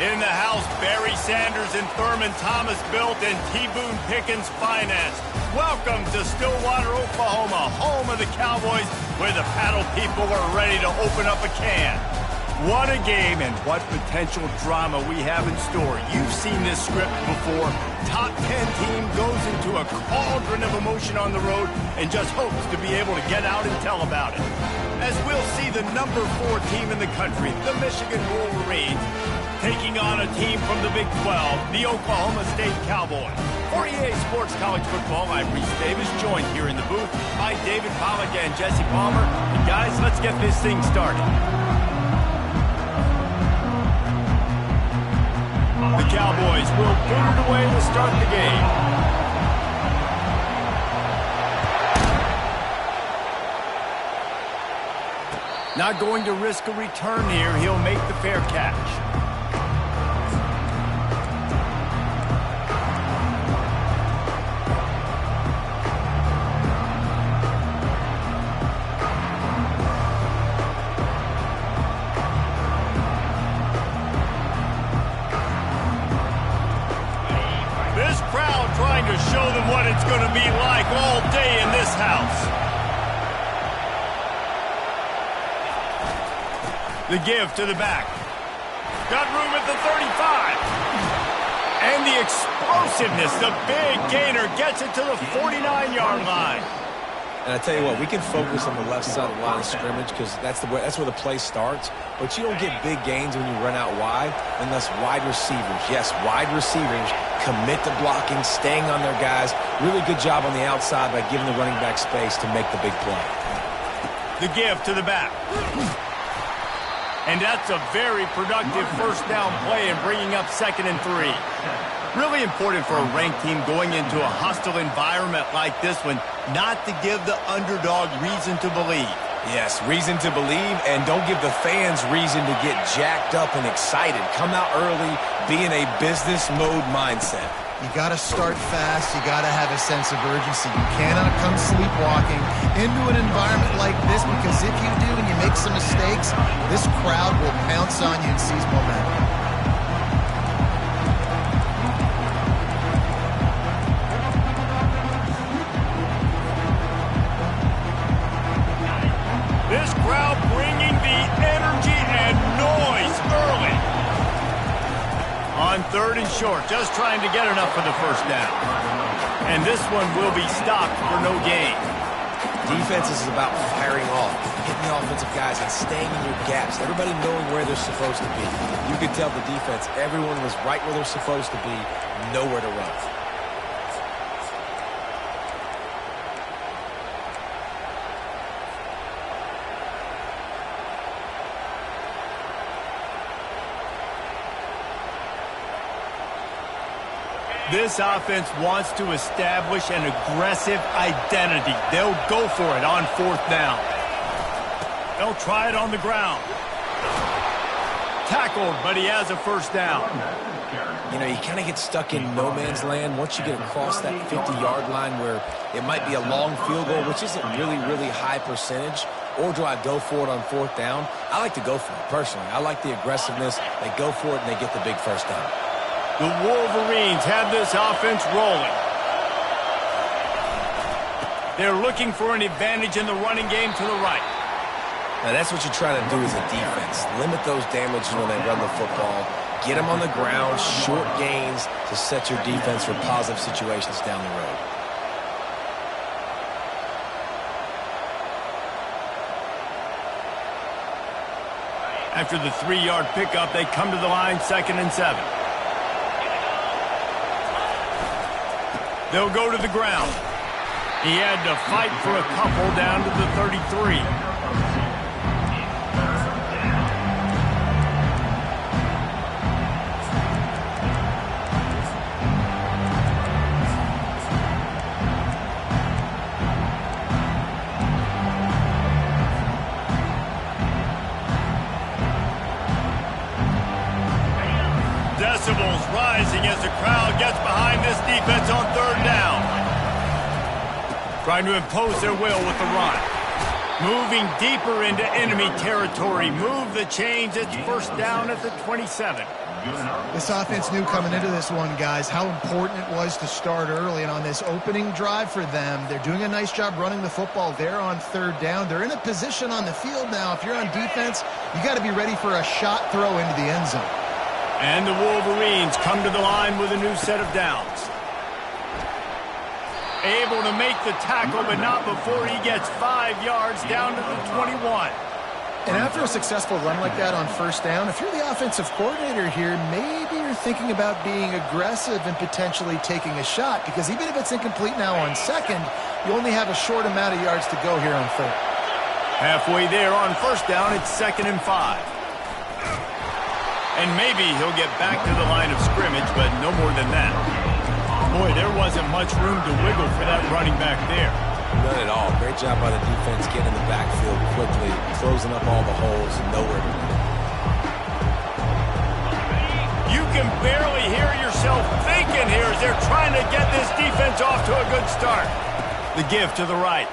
In the house, Barry Sanders and Thurman Thomas built and T. Boone Pickens financed. Welcome to Stillwater, Oklahoma, home of the Cowboys, where the paddle people are ready to open up a can. What a game and what potential drama we have in store. You've seen this script before. Top 10 team goes into a cauldron of emotion on the road and just hopes to be able to get out and tell about it. As we'll see the number 4 team in the country, the Michigan Wolverines, taking on a team from the Big 12, the Oklahoma State Cowboys. For EA Sports College Football, I'm Reese Davis, joined here in the booth by David Pollack and Jesse Palmer. And guys, let's get this thing started. The Cowboys will put it away to start the game. Not going to risk a return here. He'll make the fair catch. This crowd trying to show them what it's going to be like all day in this house. The give to the back. Got room at the 35. And the explosiveness, the big gainer gets it to the 49-yard line. And I tell you what, we can focus on the left side of the line of scrimmage because that's where the play starts. But you don't get big gains when you run out wide unless wide receivers, yes, wide receivers, commit to blocking, staying on their guys. Really good job on the outside by giving the running back space to make the big play. The give to the back. And that's a very productive first down play and bringing up 2nd and 3. Really important for a ranked team going into a hostile environment like this one, not to give the underdog reason to believe. Yes, reason to believe, and don't give the fans reason to get jacked up and excited. Come out early, be in a business mode mindset. You got to start fast. You got to have a sense of urgency. You cannot come sleepwalking into an environment like this because if you do and you make some mistakes, this crowd will pounce on you and seize momentum. This crowd bringing the energy and noise early. On 3rd and short, just trying to get enough for the first down. And this one will be stopped for no gain. Defense is about firing off, hitting the offensive guys, and staying in your gaps. Everybody knowing where they're supposed to be. You could tell the defense, everyone was right where they're supposed to be, nowhere to run. This offense wants to establish an aggressive identity. They'll go for it on 4th down. They'll try it on the ground. Tackled, but he has a first down. You know, you kind of get stuck in no man's land once you get across that 50-yard line where it might be a long field goal, which isn't really high percentage, or do I go for it on 4th down? I like to go for it, personally. I like the aggressiveness. They go for it, and they get the big first down. The Wolverines have this offense rolling. They're looking for an advantage in the running game to the right. Now, that's what you try to do as a defense. Limit those damages when they run the football. Get them on the ground, short gains to set your defense for positive situations down the road. After the 3-yard pickup, they come to the line, 2nd and 7. They'll go to the ground. He had to fight for a couple down to the 33. Decibels rising as the crowd gets behind this defense on 3rd down. Trying to impose their will with the run. Moving deeper into enemy territory. Move the chains. It's first down at the 27. This offense knew coming into this one, guys, how important it was to start early. And on this opening drive for them, they're doing a nice job running the football. They're on third down. They're in a position on the field now. If you're on defense, you got to be ready for a shot throw into the end zone. And the Wolverines come to the line with a new set of downs. Able to make the tackle, but not before he gets 5 yards down to the 21. And after a successful run like that on first down, if you're the offensive coordinator here, maybe you're thinking about being aggressive and potentially taking a shot, because even if it's incomplete now on second, you only have a short amount of yards to go here on third. Halfway there on first down, it's 2nd and 5. And maybe he'll get back to the line of scrimmage, but no more than that. Boy, there wasn't much room to wiggle for that running back there. None at all. Great job by the defense getting in the backfield quickly, closing up all the holes, nowhere to go. You can barely hear yourself thinking here as they're trying to get this defense off to a good start. The give to the right.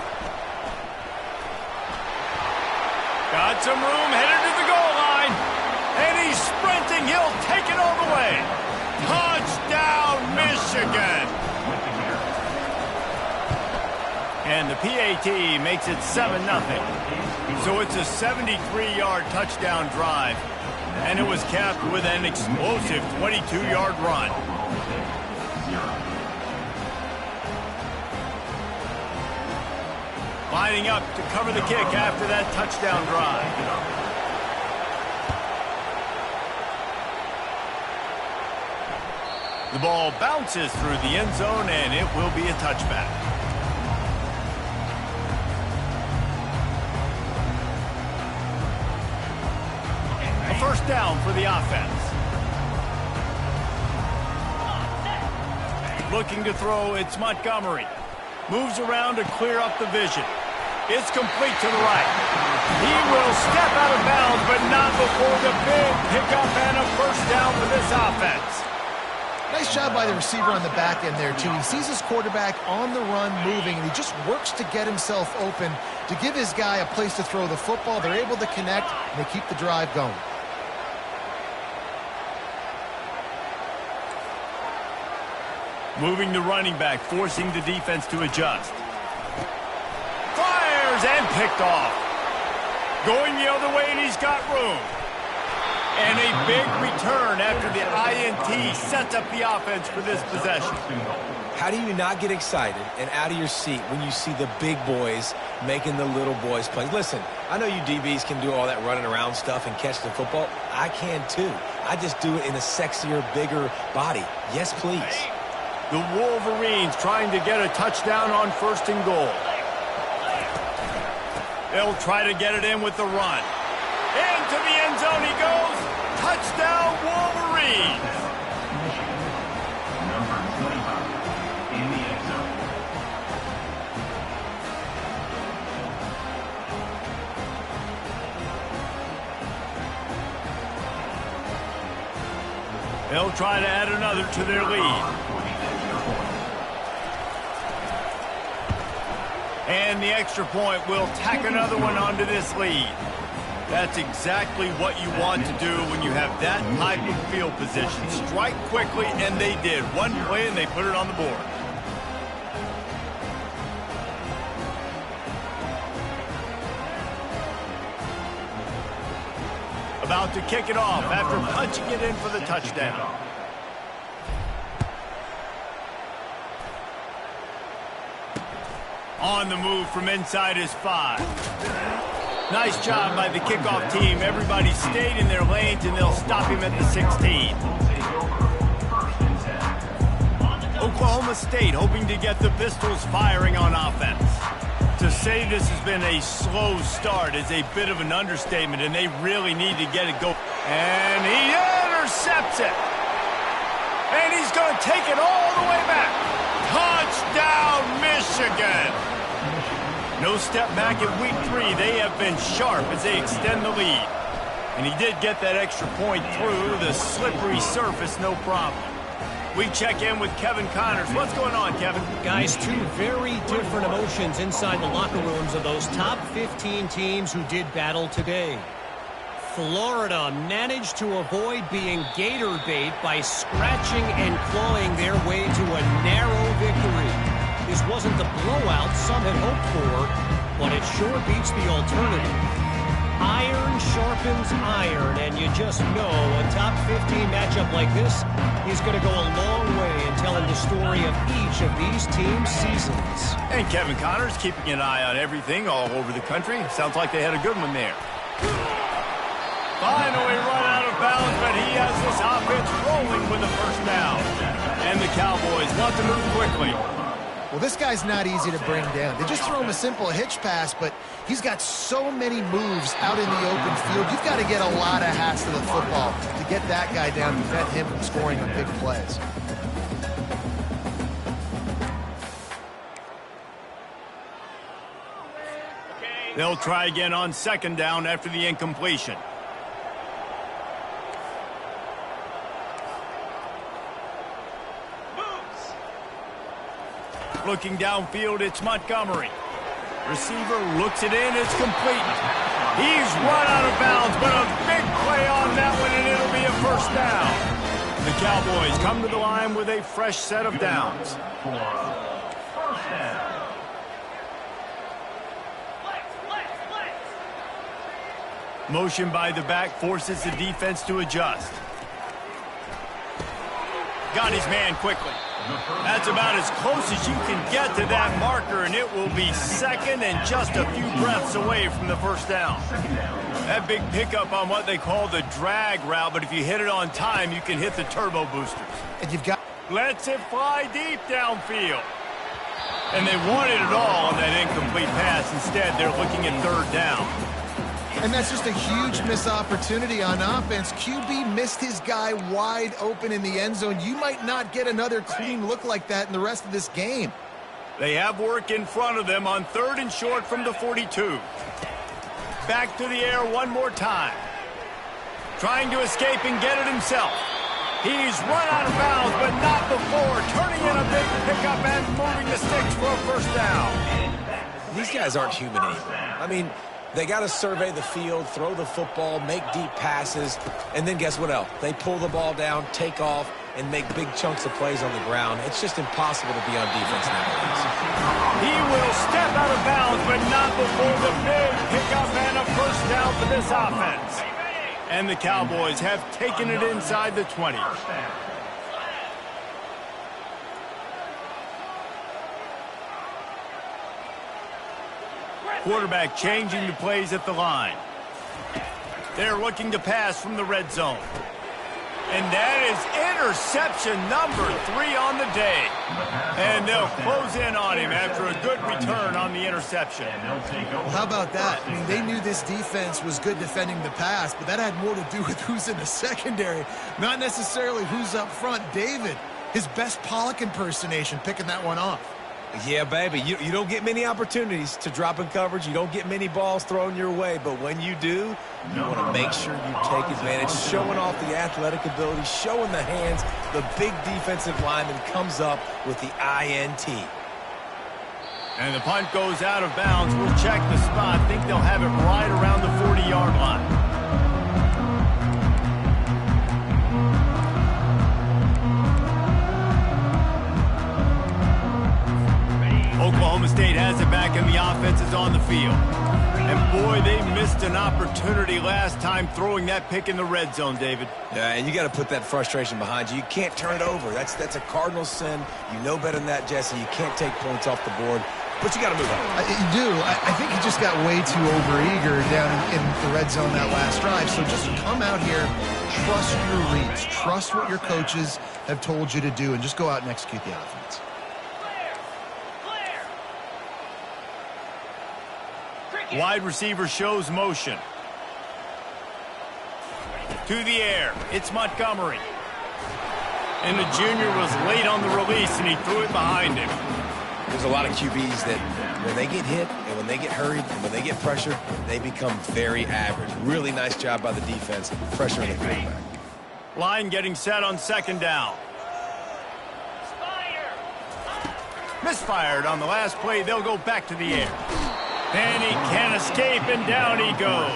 Got some room, headed to the goal line. And he's sprinting. He'll take it all the way. Touchdown, Michigan. And the PAT makes it 7-0. So it's a 73-yard touchdown drive. And it was capped with an explosive 22-yard run. Lining up to cover the kick after that touchdown drive. The ball bounces through the end zone, and it will be a touchback. A first down for the offense. Looking to throw, it's Montgomery. Moves around to clear up the vision. It's complete to the right. He will step out of bounds, but not before the big pickup and a first down for this offense. Nice job by the receiver on the back end there, too. He sees his quarterback on the run moving, and he just works to get himself open to give his guy a place to throw the football. They're able to connect, and they keep the drive going. Moving the running back, forcing the defense to adjust. Fires and picked off. Going the other way, and he's got room. And a big return after the INT sets up the offense for this possession. How do you not get excited and out of your seat when you see the big boys making the little boys play? Listen, I know you DBs can do all that running around stuff and catch the football. I can too. I just do it in a sexier, bigger body. Yes, please. The Wolverines trying to get a touchdown on 1st and goal. They'll try to get it in with the run. Into the end zone he goes. Touchdown, Wolverines. Number 25 in the end zone. They'll try to add another to their lead. And the extra point will tack another one onto this lead. That's exactly what you want to do when you have that type of field position. Strike quickly, and they did. One play, and they put it on the board. About to kick it off after punching it in for the touchdown. On the move from inside his 5. Nice job by the kickoff team. Everybody stayed in their lanes, and they'll stop him at the 16. Oklahoma State hoping to get the Pistols firing on offense. To say this has been a slow start is a bit of an understatement, and they really need to get it going. And he intercepts it. And he's going to take it all the way back. Touchdown, Michigan. No step back in week 3. They have been sharp as they extend the lead. And he did get that extra point through the slippery surface, no problem. We check in with Kevin Connors. What's going on, Kevin? Guys, two very different emotions inside the locker rooms of those top 15 teams who did battle today. Florida managed to avoid being gator bait by scratching and clawing their way to a narrow victory. This wasn't the blowout some had hoped for, but it sure beats the alternative. Iron sharpens iron, and you just know a top 15 matchup like this is going to go a long way in telling the story of each of these teams' seasons. And Kevin Connors keeping an eye on everything all over the country. Sounds like they had a good one there. Finally run out of bounds, but he has this offense rolling with a first down. And the Cowboys want to move quickly. Well, this guy's not easy to bring down. They just throw him a simple hitch pass, but he's got so many moves out in the open field. You've got to get a lot of hats to the football to get that guy down and prevent him from scoring on big plays. They'll try again on second down after the incompletion. Looking downfield, it's Montgomery. Receiver looks it in, it's complete. He's run out of bounds, but a big play on that one, and it'll be a first down. The Cowboys come to the line with a fresh set of downs. Motion by the back forces the defense to adjust. Got his man quickly. That's about as close as you can get to that marker, and it will be second and just a few breaths away from the first down. That big pickup on what they call the drag route, but if you hit it on time, you can hit the turbo boosters. And you've got... Lets it fly deep downfield. And they wanted it all on that incomplete pass. Instead, they're looking at third down. And that's just a huge missed opportunity on offense. QB missed his guy wide open in the end zone. You might not get another clean look like that in the rest of this game. They have work in front of them on third and short from the 42. Back to the air one more time. Trying to escape and get it himself. He's run out of bounds, but not before. Turning in a big pickup and moving the sticks for a first down. These guys aren't human anymore. I mean, they got to survey the field, throw the football, make deep passes, and then guess what else? They pull the ball down, take off, and make big chunks of plays on the ground. It's just impossible to be on defense nowadays. He will step out of bounds, but not before the big pickup and a first down for this offense. And the Cowboys have taken it inside the 20. Quarterback changing the plays at the line. They're looking to pass from the red zone. And that is interception number 3 on the day. And they'll close in on him after a good return on the interception. Well, how about that? I mean, they knew this defense was good defending the pass, but that had more to do with who's in the secondary, not necessarily who's up front. David, his best Pollock impersonation, picking that one off. Yeah, baby, you don't get many opportunities to drop in coverage. You don't get many balls thrown your way, but when you do, you want to make sure you take advantage, showing off the athletic ability, showing the hands. The big defensive lineman comes up with the INT. And the punt goes out of bounds. We'll check the spot. Think they'll have it right around the 40-yard line. Oklahoma State has it back, and the offense is on the field. And, boy, they missed an opportunity last time throwing that pick in the red zone, David. Yeah, and you got to put that frustration behind you. You can't turn it over. That's a cardinal sin. You know better than that, Jesse. You can't take points off the board, but you got to move on. You do. I think he just got way too overeager down in the red zone that last drive. So just come out here, trust your reads, trust what your coaches have told you to do, and just go out and execute the offense. Wide receiver shows motion. To the air, it's Montgomery. And the junior was late on the release, and he threw it behind him. There's a lot of QBs that when they get hit and when they get hurried and when they get pressured, they become very average. Really nice job by the defense, pressuring the quarterback. Line getting set on second down. Misfired on the last play. They'll go back to the air. And he can't escape, and down he goes.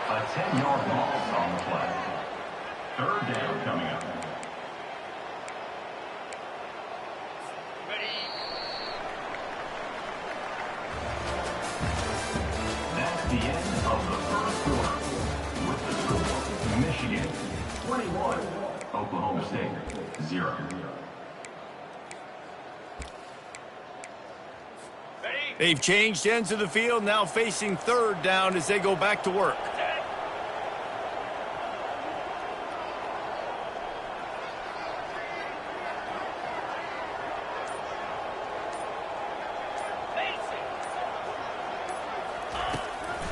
A 10-yard loss on the play. Third down coming up. That's the end of the first quarter. With the score, Michigan 21, Oklahoma State 0. They've changed ends of the field, now facing third down as they go back to work.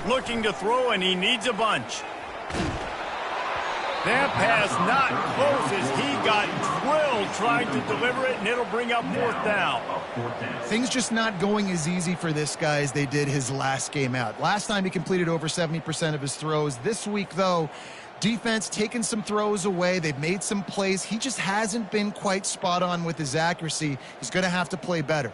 Looking to throw, and he needs a bunch. That pass not close as he got drilled trying to deliver it, and it'll bring up fourth down. Things just not going as easy for this guy as they did his last game out. Last time he completed over 70% of his throws. This week, though, defense taking some throws away. They've made some plays. He just hasn't been quite spot on with his accuracy. He's going to have to play better.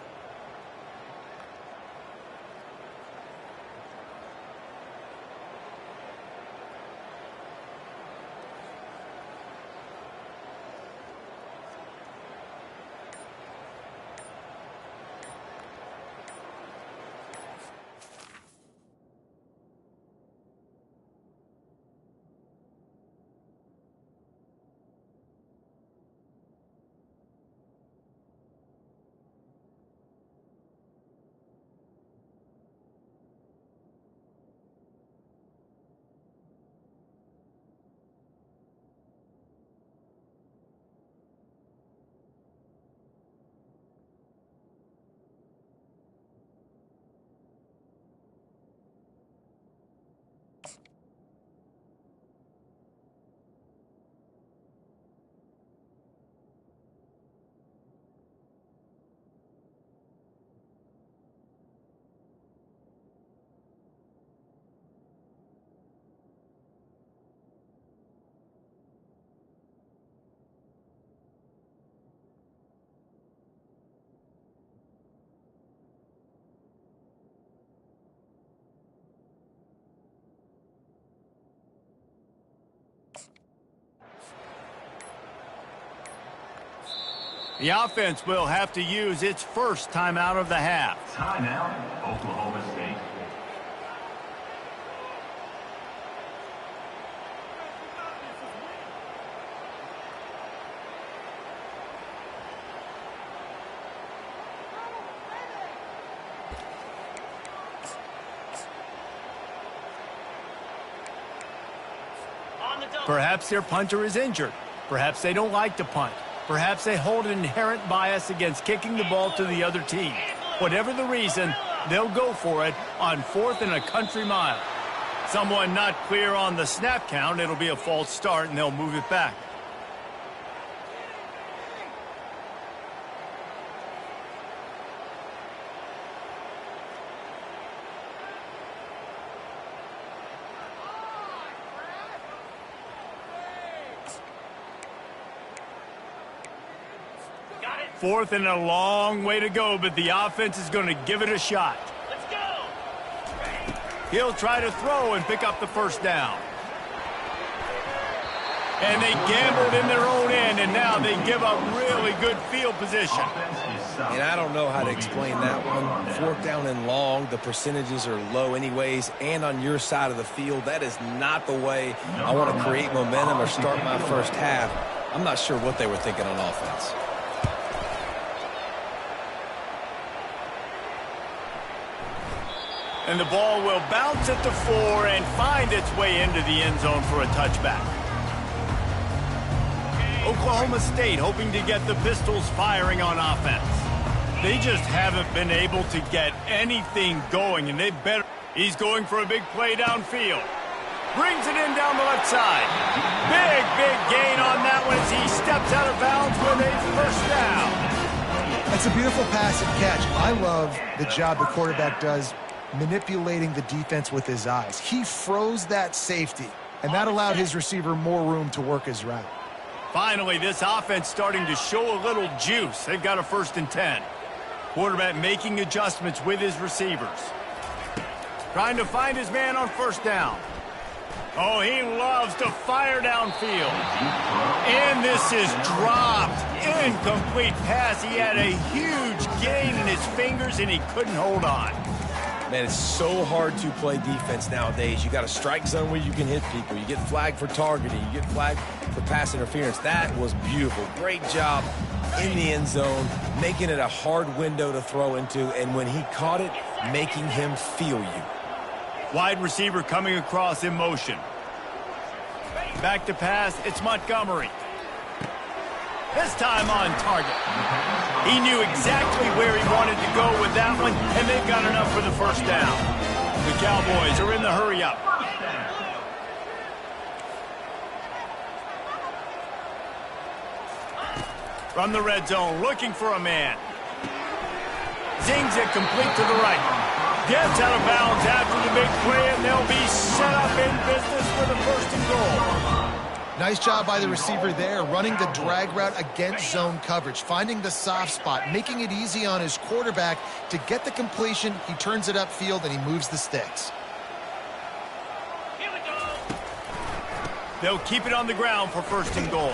The offense will have to use its first timeout of the half. Timeout, Oklahoma State. Perhaps their punter is injured. Perhaps they don't like to punt. Perhaps they hold an inherent bias against kicking the ball to the other team. Whatever the reason, they'll go for it on 4th and a country mile. Someone not clear on the snap count, it'll be a false start, and they'll move it back. Fourth and a long way to go, but the offense is going to give it a shot. Let's go! He'll try to throw and pick up the first down. And they gambled in their own end, and now they give up really good field position. And I don't know how to explain that one. 4th down and long, the percentages are low anyways, and on your side of the field, that is not the way I want to create momentum or start my first half. I'm not sure what they were thinking on offense. And the ball will bounce at the 4 and find its way into the end zone for a touchback. Oklahoma State hoping to get the Pistols firing on offense. They just haven't been able to get anything going, and they better. He's going for a big play downfield. Brings it in down the left side. Big gain on that one as he steps out of bounds with a first down. It's a beautiful pass and catch. I love the job the quarterback does manipulating the defense with his eyes. He froze that safety, and that allowed his receiver more room to work his route. Finally, this offense starting to show a little juice. They've got a 1st and 10. Quarterback making adjustments with his receivers. Trying to find his man on first down. Oh, he loves to fire downfield. And this is dropped. Incomplete pass. He had a huge gain in his fingers, and he couldn't hold on. Man, it's so hard to play defense nowadays. You got a strike zone where you can hit people. You get flagged for targeting. You get flagged for pass interference. That was beautiful. Great job in the end zone, making it a hard window to throw into, and when he caught it, making him feel you. Wide receiver coming across in motion. Back to pass, it's Montgomery. This time on target. He knew exactly where he wanted to go with that one, and they've got enough for the first down. The Cowboys are in the hurry-up. From the red zone, looking for a man. Zings it complete to the right. Gets out of bounds after the big play, and they'll be set up in business for the first and goal. Nice job by the receiver there, running the drag route against zone coverage, finding the soft spot, making it easy on his quarterback to get the completion. He turns it upfield, and he moves the sticks. They'll keep it on the ground for first and goal.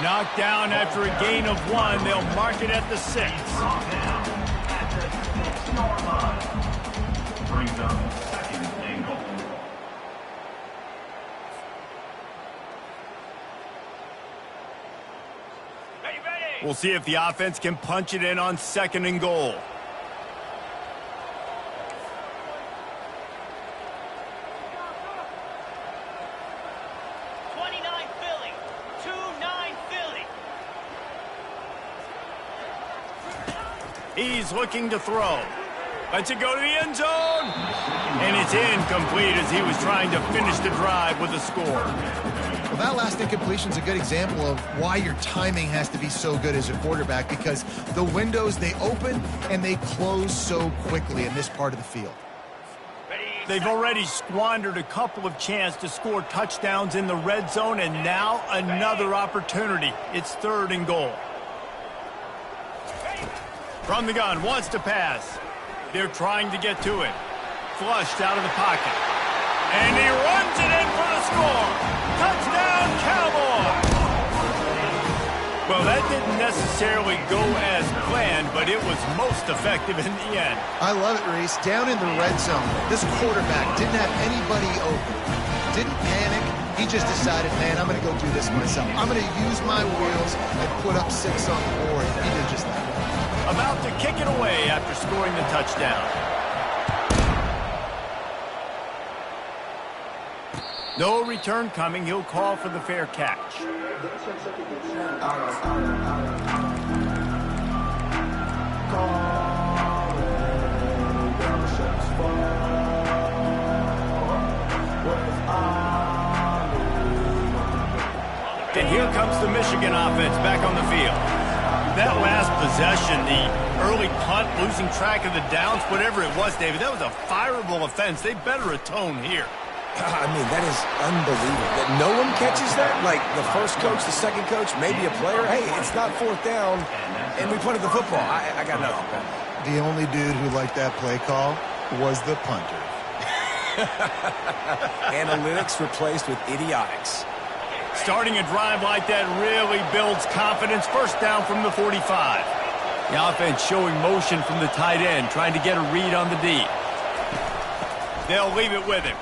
Knocked down after a gain of 1. They'll mark it at the 6. Brings up second and goal. We'll see if the offense can punch it in on second and goal. He's looking to throw. Lets it go to the end zone. And it's incomplete as he was trying to finish the drive with a score. Well, that last incompletion is a good example of why your timing has to be so good as a quarterback, because the windows, they open and they close so quickly in this part of the field. They've already squandered a couple of chances to score touchdowns in the red zone, and now another opportunity. It's third and goal. From the gun, wants to pass. They're trying to get to it. Flushed out of the pocket. And he runs it in for the score. Touchdown, Cowboys! Well, that didn't necessarily go as planned, but it was most effective in the end. I love it, Reese. Down in the red zone, this quarterback didn't have anybody open. Didn't panic. He just decided, man, I'm going to go do this myself. I'm going to use my wheels and put up 6 on the board. He did just that. About to kick it away after scoring the touchdown. No return coming. He'll call for the fair catch. And here comes the Michigan offense back on the field. That last possession, the early punt, losing track of the downs, whatever it was, David, that was a fireable offense. They better atone here. I mean, that is unbelievable. That no one catches that? Like the first coach, the second coach, maybe a player. Hey, it's not fourth down, and we punted the football. I got nothing. The only dude who liked that play call was the punter. Analytics replaced with idiotics. Starting a drive like that really builds confidence. First down from the 45. The offense showing motion from the tight end, trying to get a read on the D. They'll leave it with him.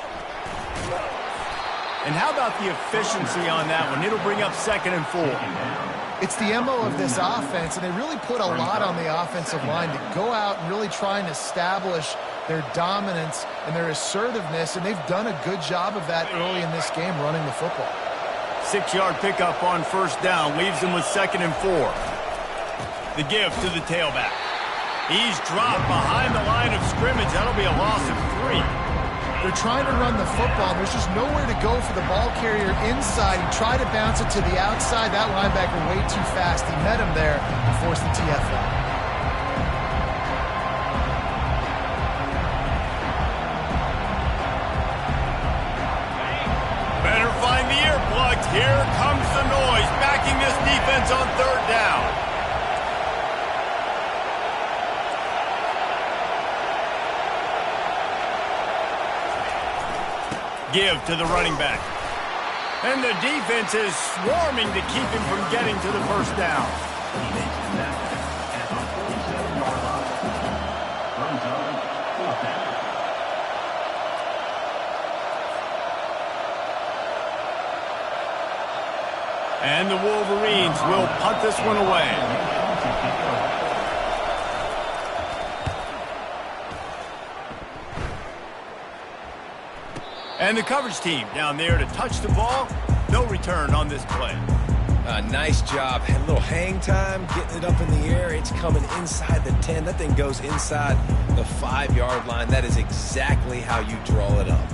And how about the efficiency on that one? It'll bring up second and 4. It's the MO of this offense, and they really put a lot on the offensive line to go out and really try and establish their dominance and their assertiveness, and they've done a good job of that early in this game running the football. 6-yard pickup on first down, leaves him with second and 4. The give to the tailback. He's dropped behind the line of scrimmage. That'll be a loss of 3. They're trying to run the football. There's just nowhere to go for the ball carrier inside. He tried to bounce it to the outside. That linebacker way too fast. He met him there and forced the TFL. Better find the earplugs. Here comes the noise, backing this defense on third down. Give to the running back. And the defense is swarming to keep him from getting to the first down. And the Wolverines will punt this one away. And the coverage team down there to touch the ball. No return on this play. Nice job. A little hang time, getting it up in the air. It's coming inside the 10. That thing goes inside the 5-yard line. That is exactly how you draw it up.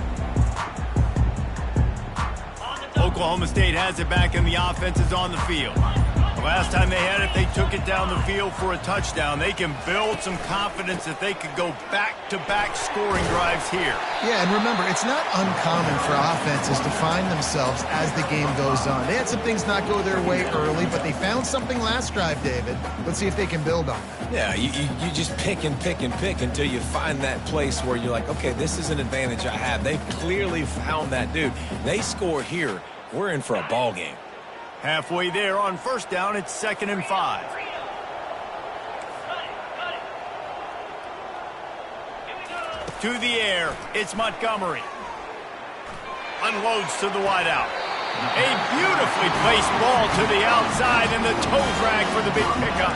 Oklahoma State has it back and the offense is on the field. The last time they had it, they took it down the field for a touchdown. They can build some confidence that they could go back-to-back scoring drives here. Yeah, and remember, it's not uncommon for offenses to find themselves as the game goes on. They had some things not go their way early, but they found something last drive, David. Let's see if they can build on that. Yeah, you just pick and pick and pick until you find that place where you're like, okay, this is an advantage I have. They've clearly found that, dude. They score here. We're in for a ball game. Halfway there on first down, it's 2nd and 5. To the air, it's Montgomery. Unloads to the wideout. A beautifully placed ball to the outside and the toe drag for the big pickup.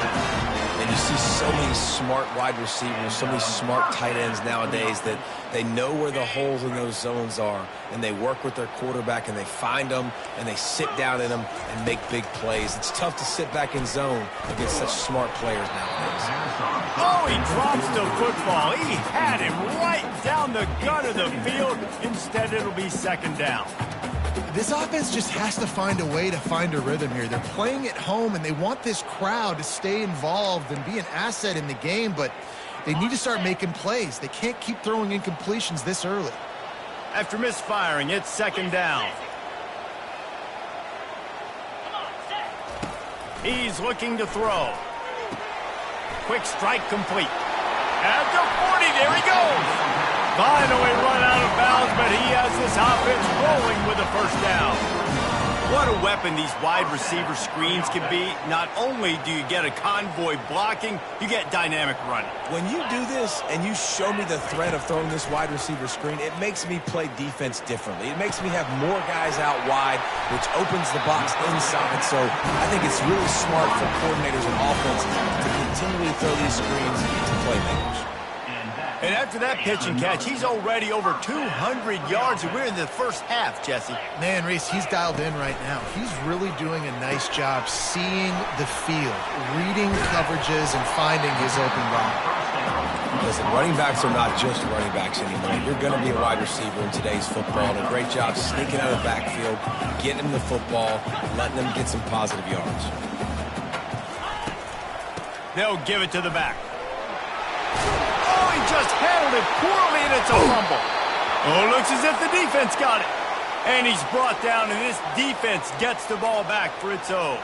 And you see so many smart wide receivers, so many smart tight ends nowadays that they know where the holes in those zones are, and they work with their quarterback, and they find them, and they sit down in them and make big plays. It's tough to sit back in zone against such smart players nowadays. Oh, he drops the football. He had him right down the gut of the field. Instead, it'll be 2nd down. This offense just has to find a way to find a rhythm here. They're playing at home, and they want this crowd to stay involved and be an asset in the game, but they need to start making plays. They can't keep throwing incompletions this early. After misfiring, it's 2nd down. He's looking to throw. Quick strike complete. At the 40, there he goes. Finally run out of bounds, but he has this offense rolling with a first down. What a weapon these wide receiver screens can be. Not only do you get a convoy blocking, you get dynamic running. When you do this and you show me the threat of throwing this wide receiver screen, it makes me play defense differently. It makes me have more guys out wide, which opens the box inside. So I think it's really smart for coordinators and offenses to continually throw these screens to playmakers. And after that pitch and catch, he's already over 200 yards, and we're in the first half, Jesse. Man, Reese, he's dialed in right now. He's really doing a nice job seeing the field, reading coverages, and finding his open ball. Listen, running backs are not just running backs anymore. You're going to be a wide receiver in today's football. And a great job sneaking out of the backfield, getting him the football, letting them get some positive yards. They'll give it to the back. Just handled it poorly, and it's a fumble. Oh, looks as if the defense got it. And he's brought down, and this defense gets the ball back for its own.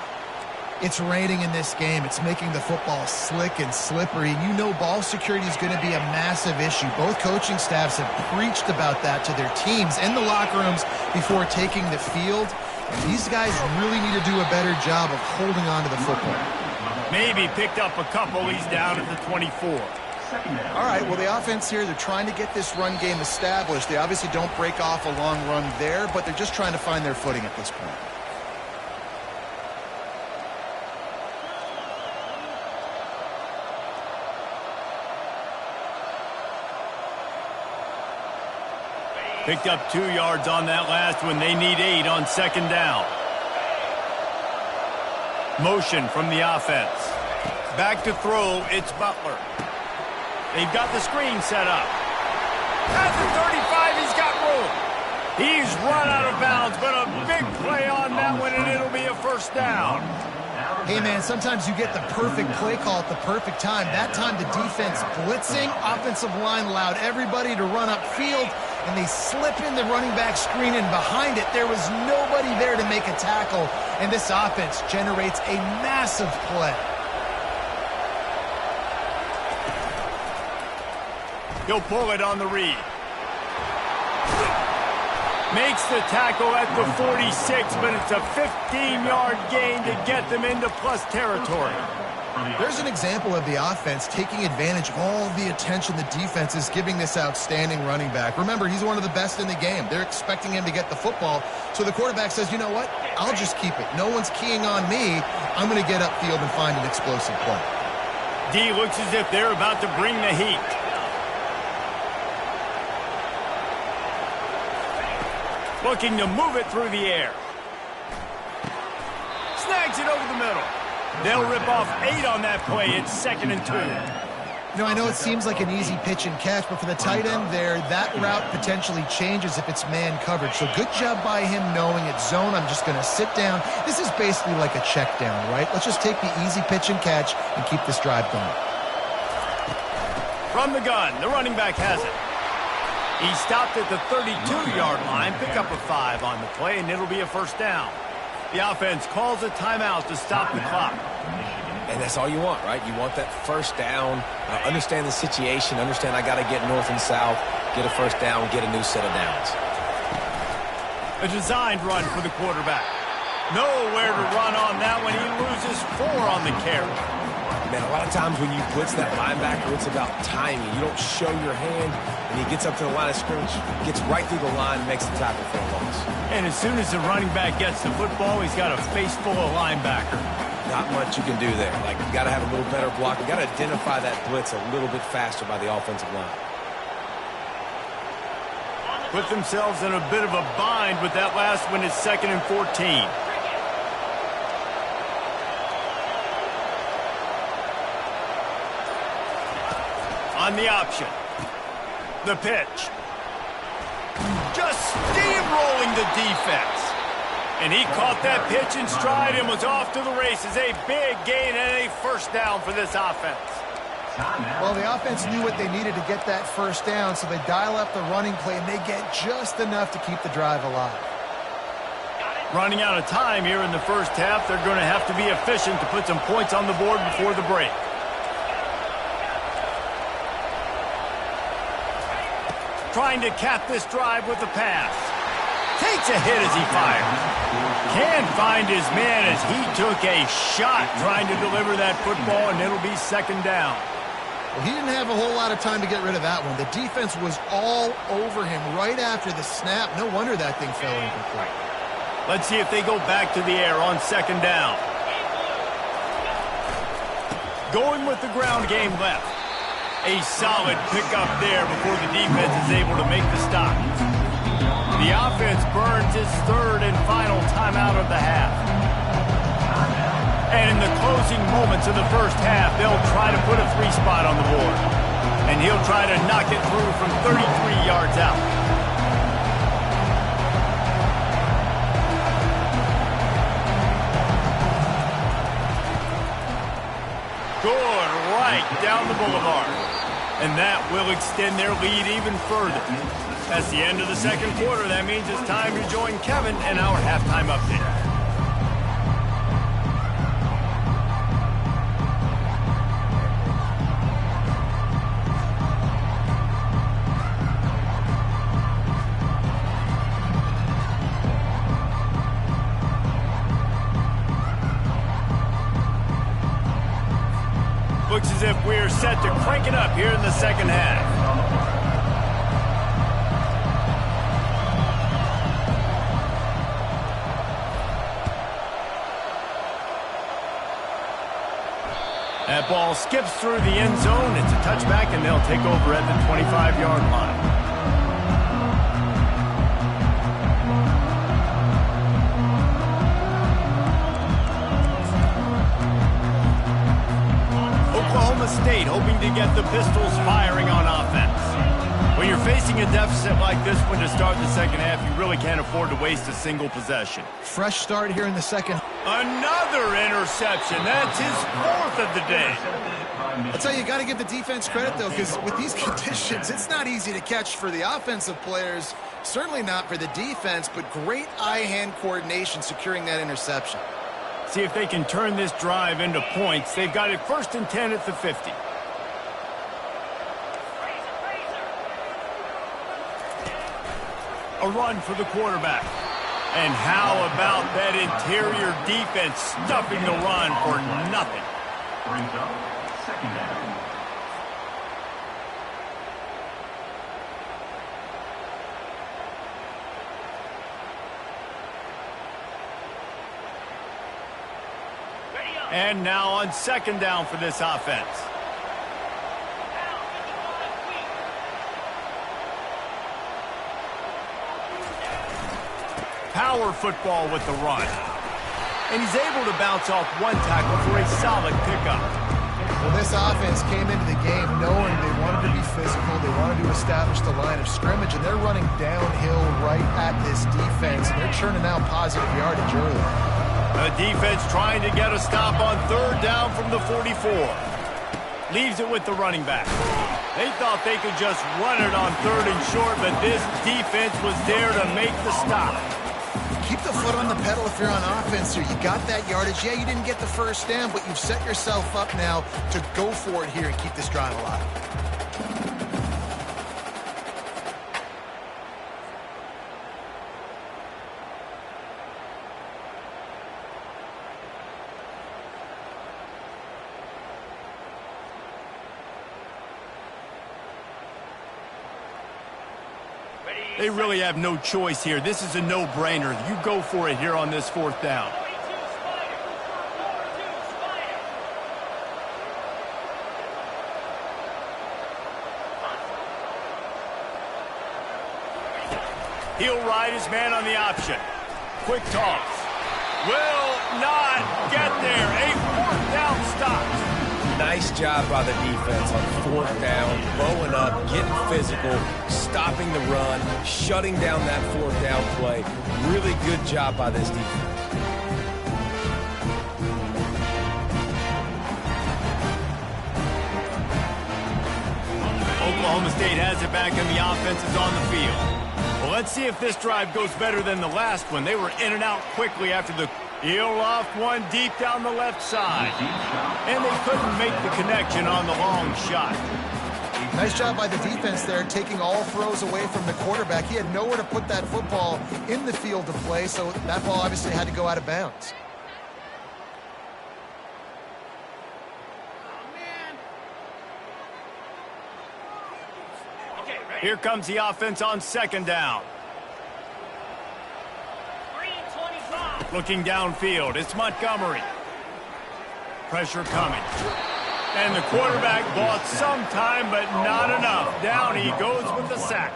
It's raining in this game. It's making the football slick and slippery. You know ball security is going to be a massive issue. Both coaching staffs have preached about that to their teams in the locker rooms before taking the field. And these guys really need to do a better job of holding on to the football. Maybe picked up a couple. He's down at the 24. All right, well, the offense here, they're trying to get this run game established. They obviously don't break off a long run there, but they're just trying to find their footing at this point. Picked up 2 yards on that last one. They need 8 on 2nd down. Motion from the offense. Back to throw, it's Butler. They've got the screen set up. At the 35, he's got room. He's run out of bounds, but a big play on that one, and it'll be a first down. Hey, man, sometimes you get the perfect play call at the perfect time. That time the defense blitzing, offensive line allowed everybody to run upfield, and they slip in the running back screen, and behind it, there was nobody there to make a tackle, and this offense generates a massive play. He'll pull it on the read. Makes the tackle at the 46, but it's a 15-yard gain to get them into plus territory. There's an example of the offense taking advantage of all the attention the defense is giving this outstanding running back. Remember, he's one of the best in the game. They're expecting him to get the football, so the quarterback says, you know what, I'll just keep it. No one's keying on me. I'm going to get upfield and find an explosive play. D looks as if they're about to bring the heat. Looking to move it through the air. Snags it over the middle. They'll rip off 8 on that play. It's 2nd and 2. You know, I know it seems like an easy pitch and catch, but for the tight end there, that route potentially changes if it's man coverage. So good job by him knowing it's zone. I'm just going to sit down. This is basically like a check down, right? Let's just take the easy pitch and catch and keep this drive going. From the gun, the running back has it. He stopped at the 32-yard line, pick up a 5 on the play, and it'll be a first down. The offense calls a timeout to stop the clock. And that's all you want, right? You want that first down, understand the situation, understand I got to get north and south, get a first down, get a new set of downs. A designed run for the quarterback. Nowhere to run on that one. He loses 4 on the carry. Man, a lot of times when you blitz that linebacker, it's about timing. You don't show your hand, and he gets up to the line of scrimmage, gets right through the line, makes the tackle for a loss. And as soon as the running back gets the football, he's got a face full of linebacker. Not much you can do there. Like, you got to have a little better block. You got to identify that blitz a little bit faster by the offensive line. Put themselves in a bit of a bind with that last one. It's 2nd and 14. On the option. The pitch. Just steamrolling the defense. And he caught that pitch in stride and was off to the races. A big gain and a first down for this offense. Well, the offense knew what they needed to get that first down, so they dial up the running play, and they get just enough to keep the drive alive. Running out of time here in the first half. They're going to have to be efficient to put some points on the board before the break. Trying to cap this drive with a pass. Takes a hit as he fires. Can't find his man as he took a shot trying to deliver that football, and it'll be 2nd down. Well, he didn't have a whole lot of time to get rid of that one. The defense was all over him right after the snap. No wonder that thing fell incomplete. Let's see if they go back to the air on 2nd down. Going with the ground game left. A solid pickup there before the defense is able to make the stop. The offense burns its 3rd and final timeout of the half. And in the closing moments of the first half, they'll try to put a 3 spot on the board. And he'll try to knock it through from 33 yards out. Good right down the boulevard. And that will extend their lead even further. That's the end of the 2nd quarter. That means it's time to join Kevin in our halftime update. Looks as if we're set to crank it up here in the 2nd half. That ball skips through the end zone. It's a touchback, and they'll take over at the 25-yard line. Oklahoma State hoping to get the Pistols firing on offense. When you're facing a deficit like this one to start the 2nd half, you really can't afford to waste a single possession. Fresh start here in the 2nd. Another interception. That's his 4th of the day. I'll tell you, you got to give the defense credit, though, because with these conditions, it's not easy to catch for the offensive players. Certainly not for the defense, but great eye-hand coordination securing that interception. See if they can turn this drive into points. They've got it 1st and 10 at the 50. A run for the quarterback. And how about that interior defense stuffing the run for nothing? Brings up second down. And now on second down for this offense. Power football with the run. And he's able to bounce off one tackle for a solid pickup. Well, this offense came into the game knowing they wanted to be physical, they wanted to establish the line of scrimmage, and they're running downhill right at this defense, and they're churning out positive yardage early. The defense trying to get a stop on third down from the 44. Leaves it with the running back. They thought they could just run it on third and short, but this defense was there to make the stop. Keep the foot on the pedal if you're on offense here. You got that yardage. Yeah, you didn't get the first down, but you've set yourself up now to go for it here and keep this drive alive. They really have no choice here. This is a no-brainer. You go for it here on this fourth down. He'll ride his man on the option. Quick toss. Will not get there. A fourth down stop. Nice job by the defense on fourth down, bowing up, getting physical, stopping the run, shutting down that fourth down play. Really good job by this defense. Oklahoma State has it back and the offense is on the field. Well, let's see if this drive goes better than the last one. They were in and out quickly after the heel off one deep down the left side. And they couldn't make the connection on the long shot. Nice job by the defense there, taking all throws away from the quarterback. He had nowhere to put that football in the field to play, so that ball obviously had to go out of bounds. Here comes the offense on second down. Looking downfield, it's Montgomery. Pressure coming. And the quarterback bought some time, but not enough. Down he goes with the sack.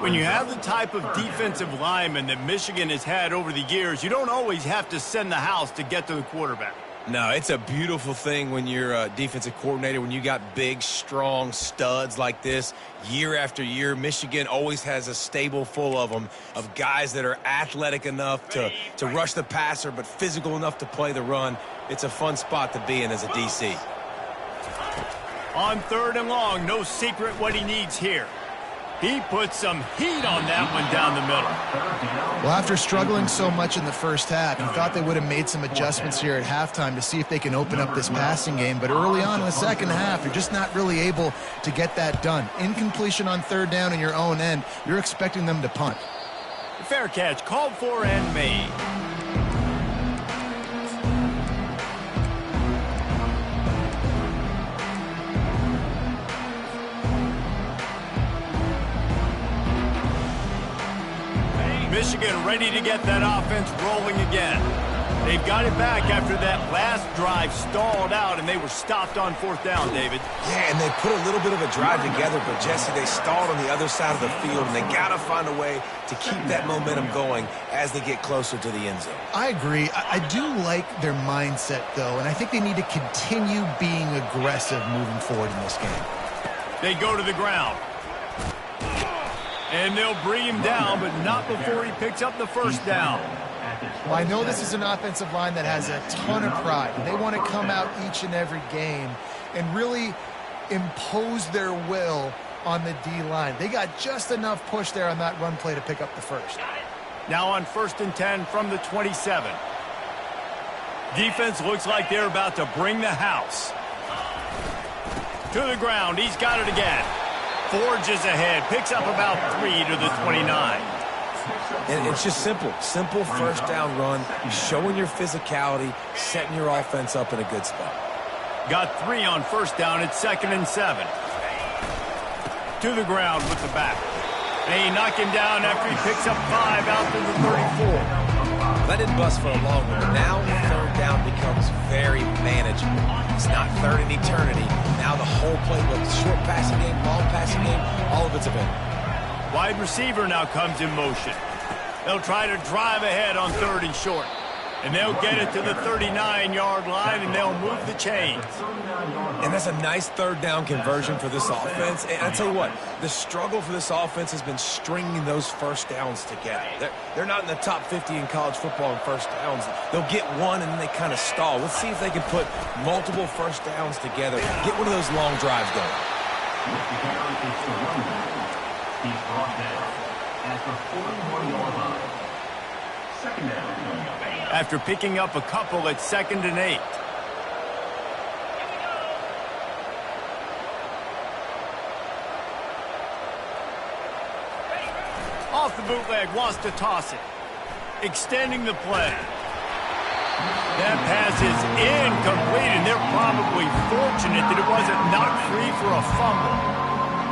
When you have the type of defensive lineman that Michigan has had over the years, you don't always have to send the house to get to the quarterback. No, it's a beautiful thing when you're a defensive coordinator, when you got big, strong studs like this year after year. Michigan always has a stable full of them, of guys that are athletic enough to rush the passer, but physical enough to play the run. It's a fun spot to be in as a DC. On third and long, no secret what he needs here. He put some heat on that one down the middle. Well, after struggling so much in the first half, you thought they would have made some adjustments here at halftime to see if they can open up this passing game. But early on in the second half, you're just not really able to get that done. Incompletion on third down in your own end, you're expecting them to punt. Fair catch, called for and made. Michigan ready to get that offense rolling again. They've got it back after that last drive stalled out, and they were stopped on fourth down, David. Yeah, and they put a little bit of a drive together, but, Jesse, they stalled on the other side of the field, and they got to find a way to keep that momentum going as they get closer to the end zone. I agree. I do like their mindset, though, and I think they need to continue being aggressive moving forward in this game. They go to the ground. And they'll bring him down, but not before he picks up the first down. Well, I know this is an offensive line that has a ton of pride. They want to come out each and every game and really impose their will on the D-line. They got just enough push there on that run play to pick up the first. Now on 1st and 10 from the 27. Defense looks like they're about to bring the house. To the ground, he's got it again. Forges ahead, picks up about 3 to the 29. And it's just simple. Simple first down run, showing your physicality, setting your offense up in a good spot. Got 3 on first down at 2nd and 7. To the ground with the back. And he knocked him down after he picks up 5 out to the 34. That didn't bust for a long one, but now third down becomes very manageable. It's not third in eternity. Now the whole playbook, short passing game, long passing game, all of it's available. Wide receiver now comes in motion. They'll try to drive ahead on 3rd and short. And they'll get it to the 39-yard line, and they'll move the chains. And that's a nice third down conversion for this offense. And I tell you what, the struggle for this offense has been stringing those first downs together. They're not in the top 50 in college football in first downs. They'll get one, and then they kind of stall. Let's see if they can put multiple first downs together, get one of those long drives going. He's brought down at the 41-yard line. Second down. After picking up a couple at 2nd and 8. Off the bootleg, wants to toss it. Extending the play. That pass is incomplete, and they're probably fortunate that it wasn't knocked free for a fumble.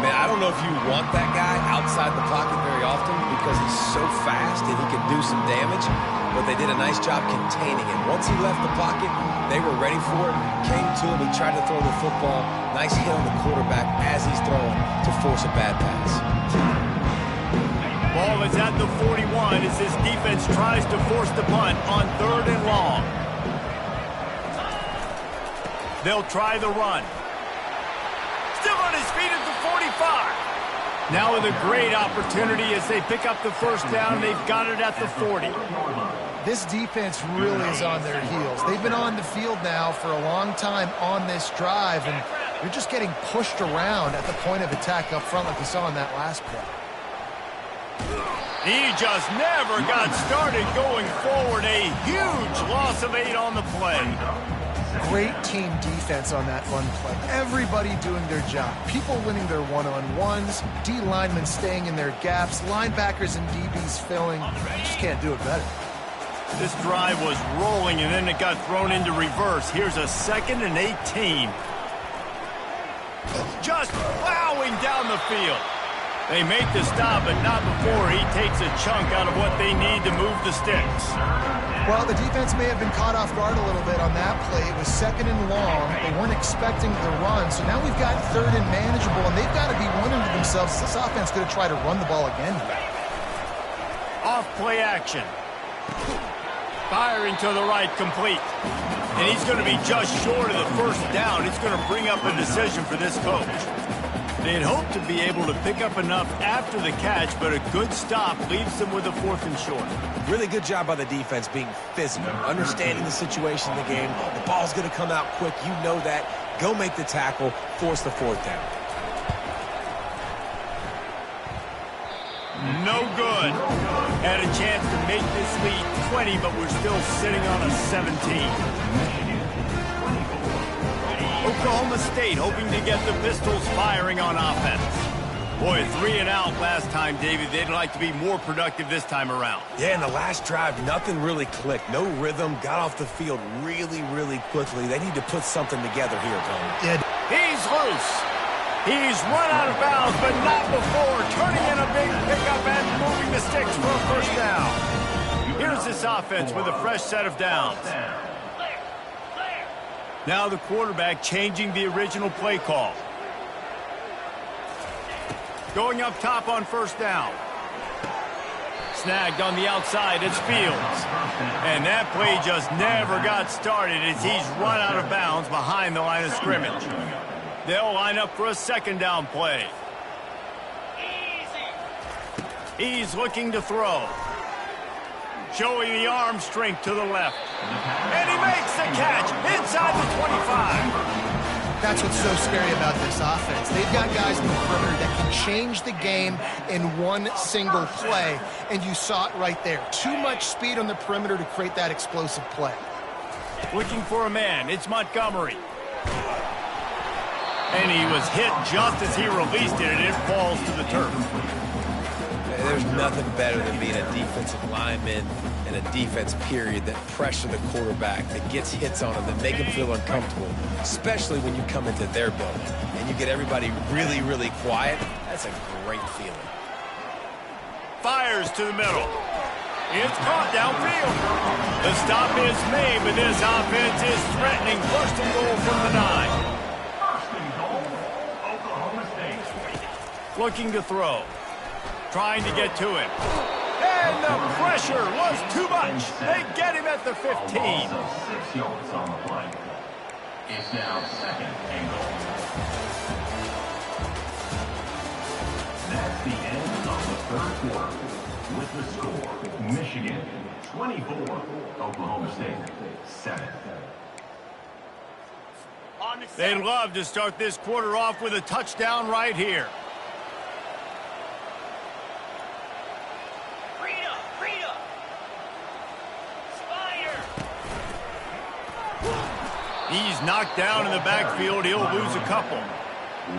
Man, I don't know if you want that guy outside the pocket very often because he's so fast and he can do some damage, but they did a nice job containing him. Once he left the pocket, they were ready for it, came to him, he tried to throw the football. Nice hit on the quarterback as he's throwing to force a bad pass. Ball is at the 41 as this defense tries to force the punt on 3rd and long. They'll try the run. Still on his feet at the 45. Now with a great opportunity as they pick up the first down. They've got it at the 40. This defense really is on their heels. They've been on the field now for a long time on this drive, and they're just getting pushed around at the point of attack up front like we saw in that last play. He just never got started going forward. A huge loss of 8 on the play. Great team defense on that run play. Everybody doing their job. People winning their one-on-ones, D linemen staying in their gaps, linebackers and DBs filling. You just can't do it better. This drive was rolling, and then it got thrown into reverse. Here's a 2nd and 18. Just plowing down the field. They make the stop, but not before he takes a chunk out of what they need to move the sticks. Well, the defense may have been caught off guard a little bit on that play. It was 2nd and long. They weren't expecting the run, so now we've got 3rd and manageable, and they've got to be wondering to themselves, is this offense going to try to run the ball again here? Off play action. Firing to the right, complete. And he's going to be just short of the first down. It's going to bring up a decision for this coach. They'd hoped to be able to pick up enough after the catch, but a good stop leaves them with a 4th and short. Really good job by the defense being physical, understanding the situation in the game. The ball's going to come out quick. You know that. Go make the tackle, force the 4th down. No good. Had a chance to make this lead 20, but we're still sitting on a 17. Oklahoma State hoping to get the Pistols firing on offense. Boy, 3 and out last time, David. They'd like to be more productive this time around. Yeah, in the last drive, nothing really clicked. No rhythm, got off the field really, really quickly. They need to put something together here, Tony. Yeah. He's loose. He's run out of bounds, but not before turning in a big pickup and moving the sticks for a first down. Here's this offense with a fresh set of downs. Now the quarterback changing the original play call. Going up top on first down. Snagged on the outside, it's Fields. And that play just never got started as he's run out of bounds behind the line of scrimmage. They'll line up for a 2nd down play. He's looking to throw. Showing the arm strength to the left. And he makes the catch inside the 25. That's what's so scary about this offense. They've got guys in the perimeter that can change the game in one single play, and you saw it right there. Too much speed on the perimeter to create that explosive play. Looking for a man. It's Montgomery. And he was hit just as he released it, and it falls to the turf. There's nothing better than being a defensive lineman and a defense period that pressure the quarterback, that gets hits on him, that make him feel uncomfortable, especially when you come into their building and you get everybody really, really quiet. That's a great feeling. Fires to the middle. It's caught downfield. The stop is made, but this offense is threatening first and goal from the 9. First and goal, Oklahoma State. Looking to throw. Trying to get to him. And the pressure was too much. They get him at the 15. Also 6 yards on the play. It's now second and goal. That's the end of the third quarter. With the score, Michigan 24, Oklahoma State 7. They'd love to start this quarter off with a touchdown right here. He's knocked down in the backfield. He'll lose a couple.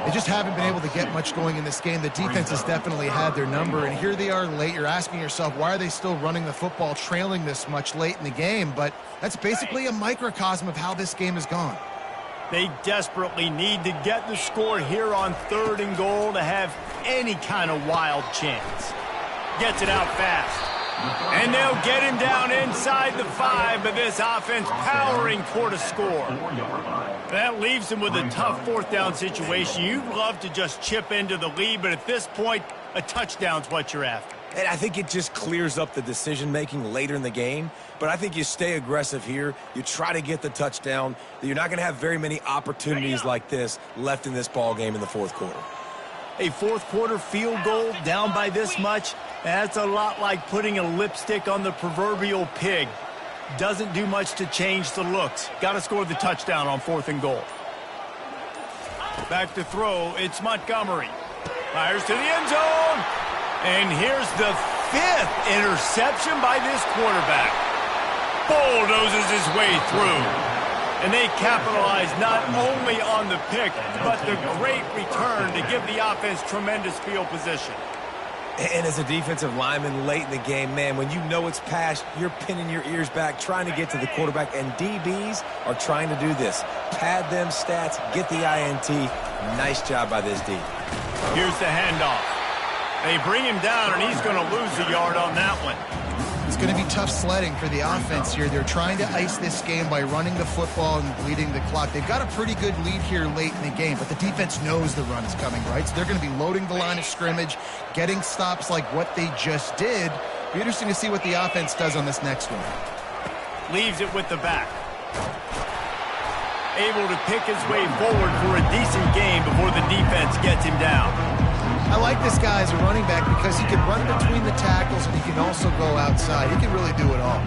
They just haven't been able to get much going in this game. The defense has definitely had their number, and here they are late. You're asking yourself, why are they still running the football, trailing this much late in the game? But that's basically a microcosm of how this game has gone. They desperately need to get the score here on 3rd and goal to have any kind of wild chance. Gets it out fast. And they'll get him down inside the 5, but this offense powering toward a score. That leaves him with a tough 4th down situation. You'd love to just chip into the lead, but at this point, a touchdown's what you're after. And I think it just clears up the decision-making later in the game. But I think you stay aggressive here. You try to get the touchdown. You're not going to have very many opportunities like this left in this ball game in the 4th quarter. A 4th quarter field goal down by this much, that's a lot like putting a lipstick on the proverbial pig. Doesn't do much to change the looks. Got to score the touchdown on 4th and goal. Back to throw, it's Montgomery. Fires to the end zone. And here's the 5th interception by this quarterback. Bulldozes his way through. And they capitalize not only on the pick, but the great return to give the offense tremendous field position. And as a defensive lineman late in the game, man, when you know it's past, you're pinning your ears back, trying to get to the quarterback, and DBs are trying to do this. Pad them stats, get the INT. Nice job by this D. Here's the handoff. They bring him down, and he's going to lose a yard on that one. It's going to be tough sledding for the offense here. They're trying to ice this game by running the football and bleeding the clock. They've got a pretty good lead here late in the game, but the defense knows the run is coming, right? So they're going to be loading the line of scrimmage, getting stops like what they just did. It'll be interesting to see what the offense does on this next one. Leaves it with the back. Able to pick his way forward for a decent game before the defense gets him down. I like this guy as a running back because he can run between the tackles and he can also go outside. He can really do it all.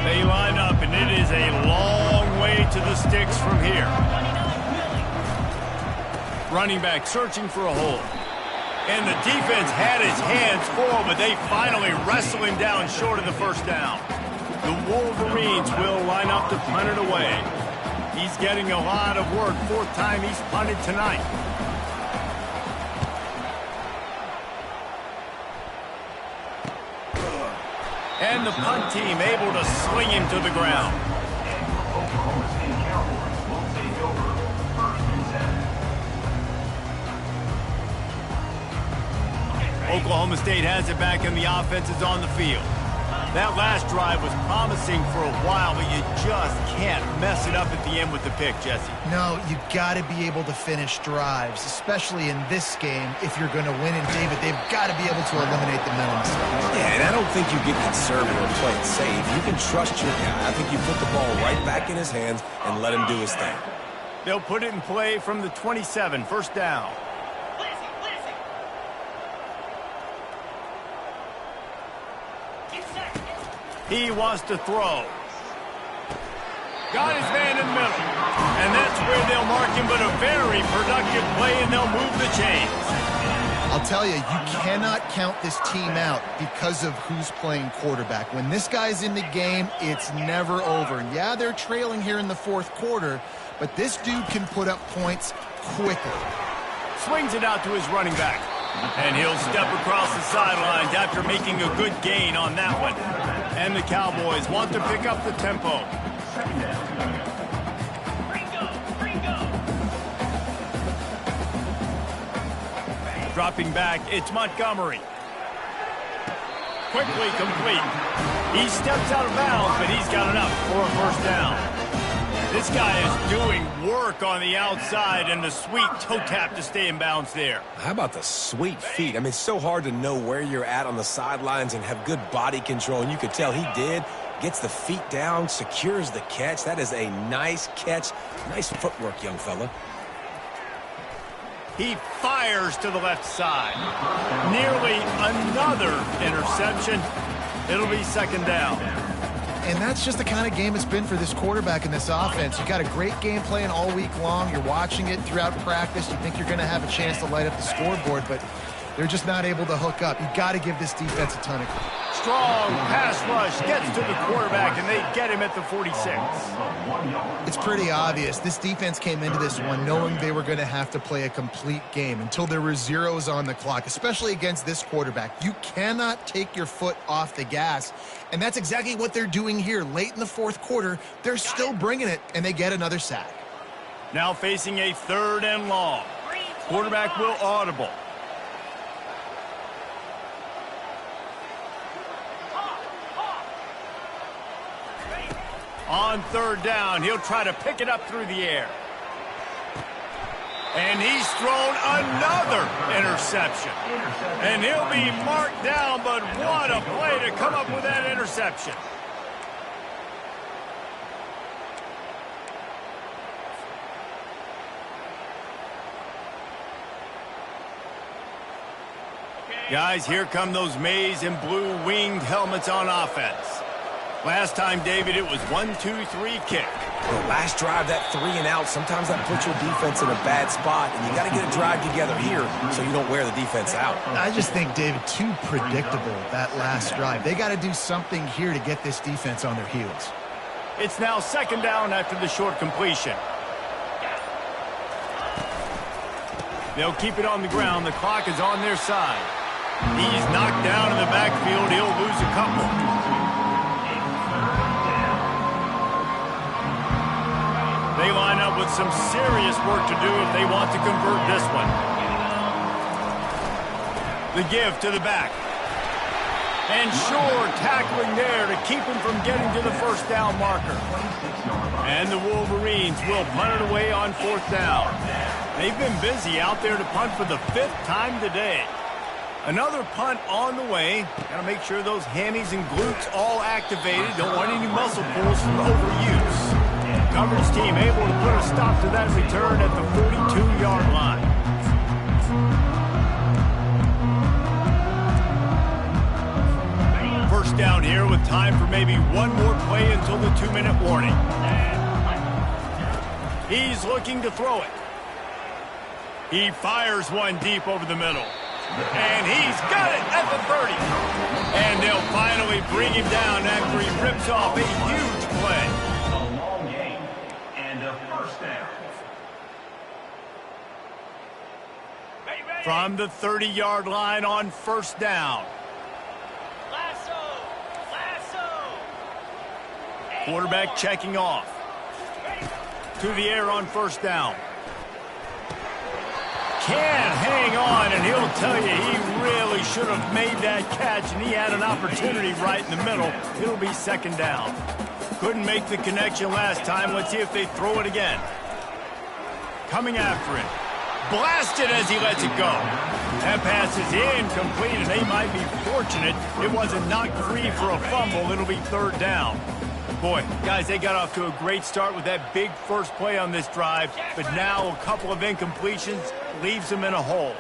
They line up, and it is a long way to the sticks from here. Running back searching for a hole. And the defense had his hands full, but they finally wrestle him down short of the 1st down. The Wolverines will line up to punt it away. He's getting a lot of work. 4th time he's punted tonight. And the punt team able to sling him to the ground. Oklahoma State Cowboys will take over 1st and 10. Oklahoma State has it back, and the offense is on the field. That last drive was promising for a while, but you just can't mess it up at the end with the pick, Jesse. No, you got to be able to finish drives, especially in this game. If you're going to win, and David, they've got to be able to eliminate the mental mistakes. Yeah, and I don't think you get conservative or play it safe. You can trust your guy. I think you put the ball right back in his hands and let him do his thing. They'll put it in play from the 27, 1st down. He wants to throw. Got his man in the middle. And that's where they'll mark him, but a very productive play, and they'll move the chains. I'll tell you, you cannot count this team out because of who's playing quarterback. When this guy's in the game, it's never over. And yeah, they're trailing here in the 4th quarter, but this dude can put up points quickly. Swings it out to his running back. And he'll step across the sidelines after making a good gain on that one. And the Cowboys want to pick up the tempo. Dropping back, it's Montgomery. Quickly complete. He steps out of bounds, but he's got enough for a first down. This guy is doing work on the outside and the sweet toe tap to stay in bounds there. How about the sweet feet? I mean, it's so hard to know where you're at on the sidelines and have good body control, and you could tell he did. Gets the feet down, secures the catch. That is a nice catch. Nice footwork, young fella. He fires to the left side. Nearly another interception. It'll be second down. And that's just the kind of game it's been for this quarterback in this offense. You got a great game plan all week long. You're watching it throughout practice. You think you're going to have a chance to light up the scoreboard, but they're just not able to hook up. You got to give this defense a ton of credit. Strong pass rush gets to the quarterback, and they get him at the 46. It's pretty obvious. This defense came into this one knowing they were going to have to play a complete game until there were zeros on the clock, especially against this quarterback. You cannot take your foot off the gas, and that's exactly what they're doing here. Late in the fourth quarter, they're still bringing it, and they get another sack. Now facing a third and long. Quarterback will audible. On third down, he'll try to pick it up through the air. And he's thrown another interception. And he'll be marked down, but what a play to come up with that interception. Guys, here come those maize and blue winged helmets on offense. Last time, David, it was 1-2-3 kick. Well, last drive, that 3 and out, sometimes that puts your defense in a bad spot, and you got to get a drive together here so you don't wear the defense out. I just think, David, too predictable, that last drive. They got to do something here to get this defense on their heels. It's now second down after the short completion. They'll keep it on the ground. The clock is on their side. He's knocked down in the backfield. He'll lose a couple. They line up with some serious work to do if they want to convert this one. The give to the back. And sure tackling there to keep him from getting to the first down marker. And the Wolverines will punt it away on fourth down. They've been busy out there to punt for the 5th time today. Another punt on the way. Got to make sure those hammies and glutes all activated. Don't want any muscle pulls from overuse. Coverage team able to put a stop to that return at the 42-yard line. First down here with time for maybe one more play until the 2-minute warning. He's looking to throw it. He fires one deep over the middle. And he's got it at the 30. And they'll finally bring him down after he rips off a huge play. From the 30-yard line on first down. Quarterback checking off. To the air on first down. Can't hang on, and he'll tell you he really should have made that catch, and he had an opportunity right in the middle. It'll be second down. Couldn't make the connection last time. Let's see if they throw it again. Coming after it. Blasted as he lets it go. That pass is incomplete, and they might be fortunate it wasn't knocked free for a fumble. It'll be third down. Boy, guys, they got off to a great start with that big first play on this drive, but now a couple of incompletions leaves them in a hole.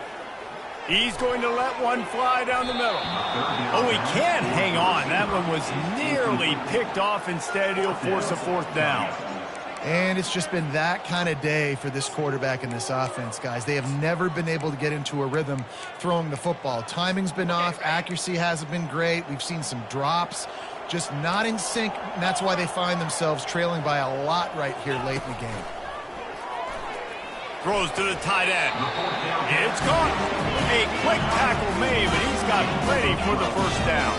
He's going to let one fly down the middle. Oh, he can't hang on. That one was nearly picked off. Instead, he'll force a fourth down. And it's just been that kind of day for this quarterback in this offense, guys. They have never been able to get into a rhythm throwing the football. Timing's been off. Accuracy hasn't been great. We've seen some drops. Just not in sync, and that's why they find themselves trailing by a lot right here late in the game. Throws to the tight end. It's caught. A quick tackle made, but he's got plenty for the first down.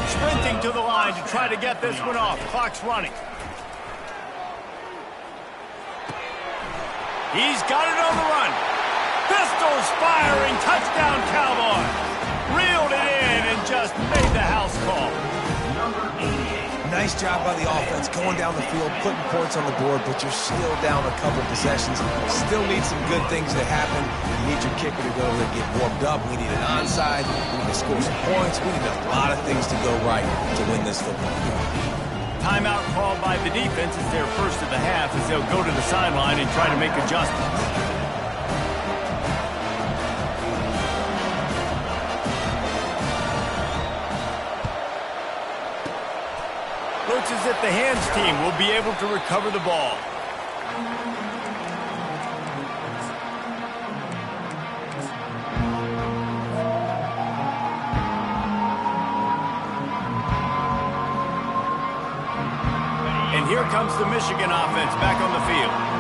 Sprinting to the line to try to get this one off. Clock's running. He's got it on the run. Pistols firing. Touchdown, Cowboys. Reeled it in and just made the house call. Nice job by the offense going down the field, putting points on the board, but you're still down a couple possessions. Still need some good things to happen. You need your kicker to go over there and get warmed up. We need an onside. We need to score some points. We need a lot of things to go right to win this football game. Timeout called by the defense is their first of the half as they'll go to the sideline and try to make adjustments. Looks as if the hands team will be able to recover the ball. And here comes the Michigan offense back on the field.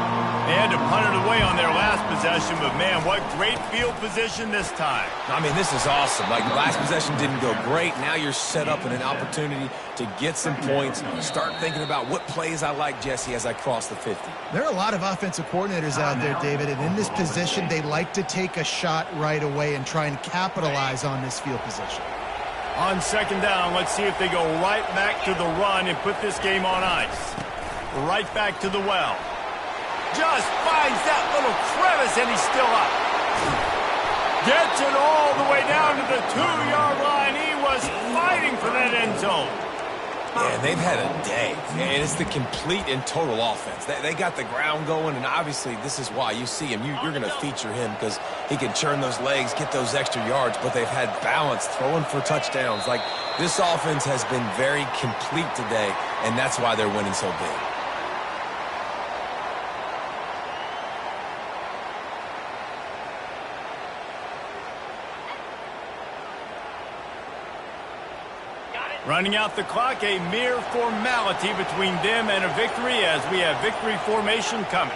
They had to punt it away on their last possession, but man, what great field position this time. I mean, this is awesome. Like, the last possession didn't go great. Now you're set up in an opportunity to get some points. Start thinking about what plays I like, Jesse, as I cross the 50. There are a lot of offensive coordinators out there, David, and in this position, they like to take a shot right away and try and capitalize on this field position. On second down, let's see if they go right back to the run and put this game on ice. Right back to the well. Just finds that little crevice, and he's still up. Gets it all the way down to the 2-yard line. He was fighting for that end zone. Yeah, they've had a day, and it's the complete and total offense. They got the ground going, and obviously this is why you see him. You're going to feature him because he can churn those legs, get those extra yards, but they've had balance, throwing for touchdowns. Like, this offense has been very complete today, and that's why they're winning so big. Running out the clock, a mere formality between them and a victory as we have victory formation coming.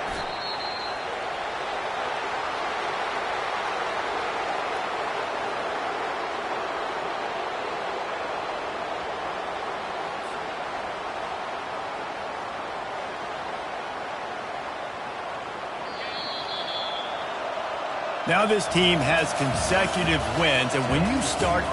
Now this team has consecutive wins, and when you start